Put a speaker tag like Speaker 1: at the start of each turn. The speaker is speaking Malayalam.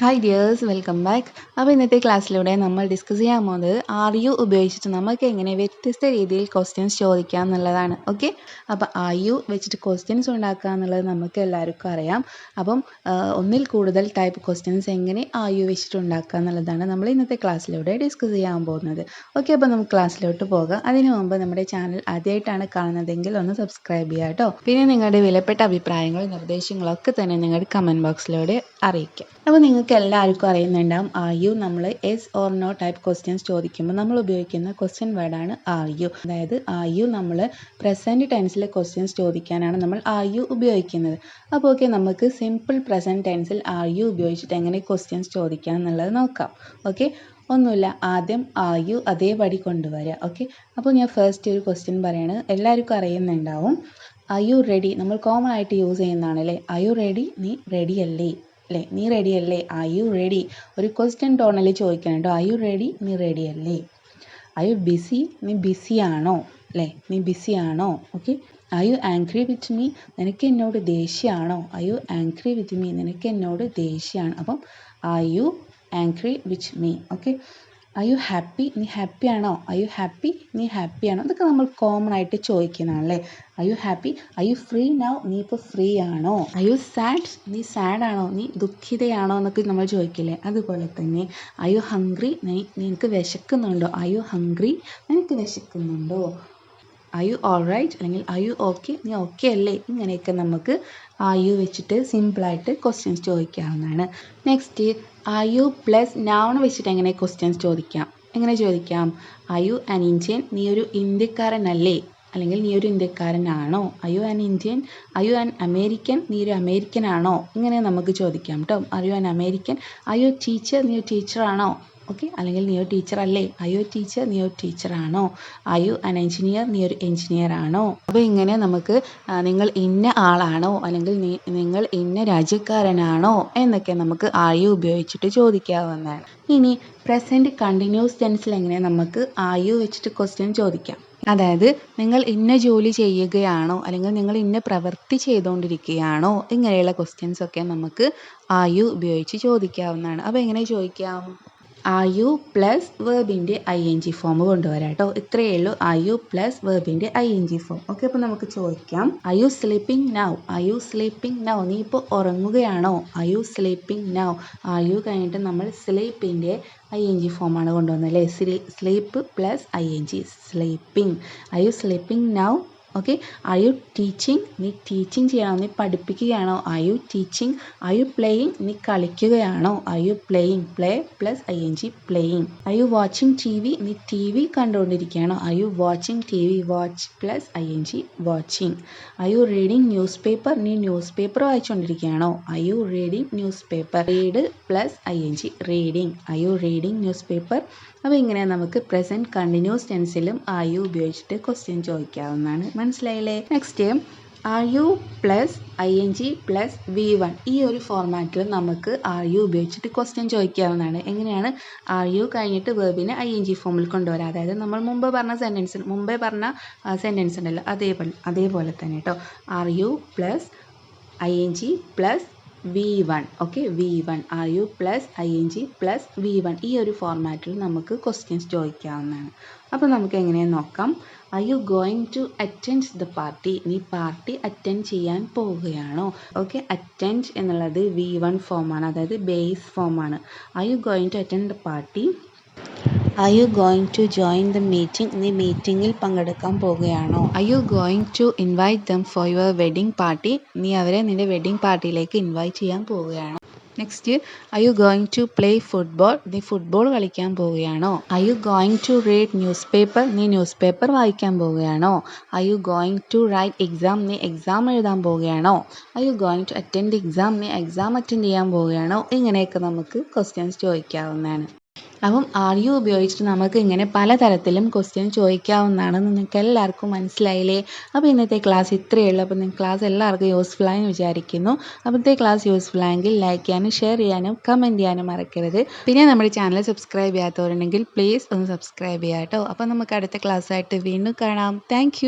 Speaker 1: Hi dears, welcome back. അപ്പോൾ ഇന്നത്തെ ക്ലാസ്സിലൂടെ നമ്മൾ ഡിസ്കസ് ചെയ്യാൻ പോകുന്നത് ആർ യു ഉപയോഗിച്ചിട്ട് നമുക്ക് എങ്ങനെ വ്യത്യസ്ത രീതിയിൽ ക്വസ്റ്റ്യൻസ് ചോദിക്കാം എന്നുള്ളതാണ്. ഓക്കെ, അപ്പോൾ ആർ യു വെച്ചിട്ട് ക്വസ്റ്റ്യൻസ് ഉണ്ടാക്കുക എന്നുള്ളത് നമുക്ക് എല്ലാവർക്കും അറിയാം. അപ്പം ഒന്നിൽ കൂടുതൽ ടൈപ്പ് ക്വസ്റ്റ്യൻസ് എങ്ങനെ ആർ യു വെച്ചിട്ട് ഉണ്ടാക്കുക എന്നുള്ളതാണ് നമ്മൾ ഇന്നത്തെ ക്ലാസ്സിലൂടെ ഡിസ്കസ് ചെയ്യാൻ പോകുന്നത്. ഓക്കെ, അപ്പോൾ നമുക്ക് ക്ലാസ്സിലോട്ട് പോകാം. അതിനു മുമ്പ് നമ്മുടെ ചാനൽ ആദ്യമായിട്ടാണ് കാണുന്നതെങ്കിൽ ഒന്ന് സബ്സ്ക്രൈബ് ചെയ്യുക കേട്ടോ. പിന്നെ നിങ്ങളുടെ വിലപ്പെട്ട അഭിപ്രായങ്ങളും നിർദ്ദേശങ്ങളൊക്കെ തന്നെ നിങ്ങളുടെ കമൻറ്റ് ബോക്സിലൂടെ അറിയിക്കാം. അപ്പോൾ നിങ്ങൾക്ക് എല്ലാവർക്കും അറിയുന്നുണ്ടാവും ആർ യു നമ്മൾ yes or no type questions ചോദിക്കുമ്പോൾ നമ്മൾ ഉപയോഗിക്കുന്ന ക്വസ്റ്റ്യൻ വേർഡാണ് ആർ യു. അതായത് ആർ യു നമ്മൾ പ്രസൻറ്റ് ടെൻസിലെ ക്വസ്റ്റ്യൻസ് ചോദിക്കാനാണ് നമ്മൾ ആർ യു ഉപയോഗിക്കുന്നത്. അപ്പോൾ ഓക്കെ, നമുക്ക് സിമ്പിൾ പ്രസൻറ്റ് ടെൻസിൽ ആർ യു ഉപയോഗിച്ചിട്ട് എങ്ങനെ ക്വസ്റ്റ്യൻസ് ചോദിക്കാം എന്നുള്ളത് നോക്കാം. ഓക്കെ, ഒന്നുമില്ല, ആദ്യം ആർ യു അതേപടി കൊണ്ടുവരിക. ഓക്കെ, അപ്പോൾ ഞാൻ ഫസ്റ്റ് ഒരു ക്വസ്റ്റ്യൻ പറയാണ്, എല്ലാവർക്കും അറിയുന്നുണ്ടാവും. ആർ യു റെഡി നമ്മൾ കോമൺ ആയിട്ട് യൂസ് ചെയ്യുന്നതാണ് അല്ലേ. ആർ യു റെഡി, നീ റെഡി അല്ലേ അല്ലേ, നീ റെഡി അല്ലേ, ആർ യു റെഡി. ഒരു ക്വസ്റ്റ്യൻ ടോണിൽ ചോദിക്കണം കേട്ടോ. ആർ യു റെഡി, നീ റെഡി അല്ലേ. ആർ യു ബിസി, നീ ബിസി ആണോ അല്ലേ, നീ ബിസി ആണോ. Okay, are you angry with me, നിനക്ക് എന്നോട് ദേഷ്യമാണോ. Are you angry with me, നിനക്ക് എന്നോട് ദേഷ്യമാണ്. അപ്പം are you angry with me. Okay, are you happy, നീ ഹാപ്പി ആണോ. ആർ യു ഹാപ്പി, നീ ഹാപ്പി ആണോ. ഇതൊക്കെ നമ്മൾ കോമൺ ആയിട്ട് ചോദിക്കുന്നതാണല്ലേ. Are you happy, are you free now, നീ ഇപ്പോൾ ഫ്രീ ആണോ. ആർ യു സാഡ്, നീ സാഡ് ആണോ, നീ ദുഃഖിതയാണോ എന്നൊക്കെ നമ്മൾ ചോദിക്കില്ലേ. അതുപോലെ തന്നെ ആർ യു ഹംഗ്രി, നിനക്ക് വിശക്കുന്നുണ്ടോ. ആർ യു ഹംഗ്രി, നിനക്ക് വിശക്കുന്നുണ്ടോ. ആർ യു ഓൾ റൈറ്റ് അല്ലെങ്കിൽ ആർ യു ഓക്കെ, നീ ഓക്കെ അല്ലേ. ഇങ്ങനെയൊക്കെ നമുക്ക് ആർ യു വെച്ചിട്ട് സിമ്പിളായിട്ട് ക്വസ്റ്റ്യൻസ് ചോദിക്കാവുന്നതാണ്. Next, are you plus noun വെച്ചിട്ട് എങ്ങനെ ക്വസ്റ്റ്യൻസ് ചോദിക്കാം. എങ്ങനെ ചോദിക്കാം. ആർ യു ആൻ ഇന്ത്യൻ, നീ ഒരു ഇന്ത്യക്കാരനല്ലേ അല്ലെങ്കിൽ നീ ഒരു ഇന്ത്യക്കാരനാണോ. Are you an Indian, are you an American, നീ ഒരു അമേരിക്കൻ ആണോ. ഇങ്ങനെ നമുക്ക് ചോദിക്കാം കേട്ടോ. Are you an American, are you teacher, നീ ഒരു ടീച്ചറാണോ. ഓക്കെ, അല്ലെങ്കിൽ നീ ഒരു ടീച്ചർ അല്ലേ. ആർ യു ടീച്ചർ, നീ ഒരു ടീച്ചറാണോ. ആർ യു ആൻ എഞ്ചിനീയർ, നീ ഒരു എഞ്ചിനീയർ ആണോ. അപ്പോൾ ഇങ്ങനെ നമുക്ക് നിങ്ങൾ ഇന്ന ആളാണോ അല്ലെങ്കിൽ നിങ്ങൾ ഇന്ന രാജ്യക്കാരനാണോ എന്നൊക്കെ നമുക്ക് ആർ യു ഉപയോഗിച്ചിട്ട് ചോദിക്കാവുന്നതാണ്. ഇനി പ്രസൻറ്റ് കണ്ടിന്യൂസ് ടെൻസിൽ എങ്ങനെ നമുക്ക് ആർ യു വെച്ചിട്ട് ക്വസ്റ്റ്യൻ ചോദിക്കാം. അതായത് നിങ്ങൾ ഇന്ന ജോലി ചെയ്യുകയാണോ അല്ലെങ്കിൽ നിങ്ങൾ ഇന്ന പ്രവൃത്തി ചെയ്തുകൊണ്ടിരിക്കുകയാണോ. ഇങ്ങനെയുള്ള ക്വസ്റ്റ്യൻസ് ഒക്കെ നമുക്ക് ആർ യു ഉപയോഗിച്ച് ചോദിക്കാവുന്നതാണ്. അപ്പോൾ എങ്ങനെ ചോദിക്കാം. ആർ യു പ്ലസ് വേർബിൻ്റെ ഐ എൻ ജി ഫോം കൊണ്ടുവരാം കേട്ടോ. ഇത്രയേ ഉള്ളൂ, ആർ യു പ്ലസ് വേർബിൻ്റെ I N G form. Okay, അപ്പോൾ നമുക്ക് ചോദിക്കാം. Are you sleeping now, are you sleeping now, നീ ഇപ്പോൾ ഉറങ്ങുകയാണോ. Are you sleeping now. Are you കഴിഞ്ഞിട്ട് നമ്മൾ സ്ലീപ്പിൻ്റെ ഐ എൻ ജി ഫോമാണ് കൊണ്ടുവന്നത് അല്ലേ. Sleep plus I N G, sleeping. Are you sleeping now. Okay, are you teaching, നീ ടീച്ചിങ് ചെയ്യണോ, നീ പഠിപ്പിക്കുകയാണോ. Are you teaching. Are you playing, നീ കളിക്കുകയാണോ. Are you playing, play plus I N G, playing. Are you watching T V, നീ ടി വി കണ്ടുകൊണ്ടിരിക്കുകയാണോ. Are you watching T V, watch plus I N G, watching. Are you reading newspaper, നീ ന്യൂസ് പേപ്പർ വായിച്ചുകൊണ്ടിരിക്കുകയാണോ. Are you reading newspaper, read plus I N G, reading. Are you reading newspaper. അപ്പോൾ ഇങ്ങനെ നമുക്ക് പ്രസൻറ്റ് കണ്ടിന്യൂസ് ടെൻസിലും ആർ യു ഉപയോഗിച്ചിട്ട് ക്വസ്റ്റ്യൻ ചോദിക്കാവുന്നതാണ്. മനസ്സിലായില്ലേ. Next, are you plus I N G plus V1 ഈ ഒരു ഫോർമാറ്റിൽ നമുക്ക് ആർ യു ഉപയോഗിച്ചിട്ട് ക്വസ്റ്റ്യൻ ചോദിക്കാവുന്നതാണ്. എങ്ങനെയാണ്. ആർ യു കഴിഞ്ഞിട്ട് വേർബിനെ ഐ എൻ ജി ഫോമിൽ കൊണ്ടുവരാം. അതായത് നമ്മൾ മുമ്പേ പറഞ്ഞ സെൻറ്റൻസ് ഉണ്ടല്ലോ, അതേപോലെ തന്നെ കേട്ടോ. Are you plus I N G plus V1. Okay, V1. R you plus I N G plus V1 ഈ ഒരു ഫോർമാറ്റിൽ നമുക്ക് ക്വസ്റ്റ്യൻസ് ചോദിക്കാവുന്നതാണ്. അപ്പോൾ നമുക്ക് എങ്ങനെയാണെന്ന് നോക്കാം. Are you going to attend the party, നീ പാർട്ടി അറ്റൻഡ് ചെയ്യാൻ പോവുകയാണോ. ഓക്കെ, അറ്റൻഡ് എന്നുള്ളത് V1 ഫോമാണ്, അതായത് ബേസ് ഫോമാണ്. Are you going to attend the party. Are you going to join the meeting, നീ മീറ്റിങ്ങിൽ പങ്കെടുക്കാൻ പോവുകയാണോ. Are you going to invite them for your wedding party, നീ അവരെ നിൻ്റെ വെഡിങ് പാർട്ടിയിലേക്ക് ഇൻവൈറ്റ് ചെയ്യാൻ പോവുകയാണോ. Next, are you going to play football, നീ ഫുട്ബോൾ കളിക്കാൻ പോവുകയാണോ. Are you going to read newspaper, നീ ന്യൂസ് പേപ്പർ വായിക്കാൻ പോവുകയാണോ. Are you going to write exam, നീ എക്സാം എഴുതാൻ പോവുകയാണോ. Are you going to attend exam, നീ എക്സാം അറ്റൻഡ് ചെയ്യാൻ പോവുകയാണോ. ഇങ്ങനെയൊക്കെ നമുക്ക് ക്വസ്റ്റ്യൻസ് ചോദിക്കാവുന്നതാണ്. അപ്പം ആർ യു ഉപയോഗിച്ചിട്ട് നമുക്ക് ഇങ്ങനെ പലതരത്തിലും ക്വസ്റ്റ്യൻ ചോദിക്കാവുന്നതാണെന്ന് നിങ്ങൾക്ക് എല്ലാവർക്കും മനസ്സിലായില്ലേ. അപ്പോൾ ഇന്നത്തെ ക്ലാസ് ഇത്രയേ ഉള്ളൂ. അപ്പോൾ നിങ്ങൾക്ക് ക്ലാസ് എല്ലാവർക്കും യൂസ്ഫുൾ ആയെന്ന് വിചാരിക്കുന്നു. അപ്പോഴത്തെ ക്ലാസ് യൂസ്ഫുൾ ആയെങ്കിൽ ലൈക്ക് ചെയ്യാനും ഷെയർ ചെയ്യാനും കമൻറ്റ് ചെയ്യാനും മറക്കരുത്. പിന്നെ നമ്മുടെ ചാനൽ സബ്സ്ക്രൈബ് ചെയ്യാത്തവരുണ്ടെങ്കിൽ പ്ലീസ് ഒന്ന് സബ്സ്ക്രൈബ് ചെയ്യാം കേട്ടോ. അപ്പോൾ നമുക്ക് അടുത്ത ക്ലാസ്സായിട്ട് വീണ്ടും കാണാം. താങ്ക്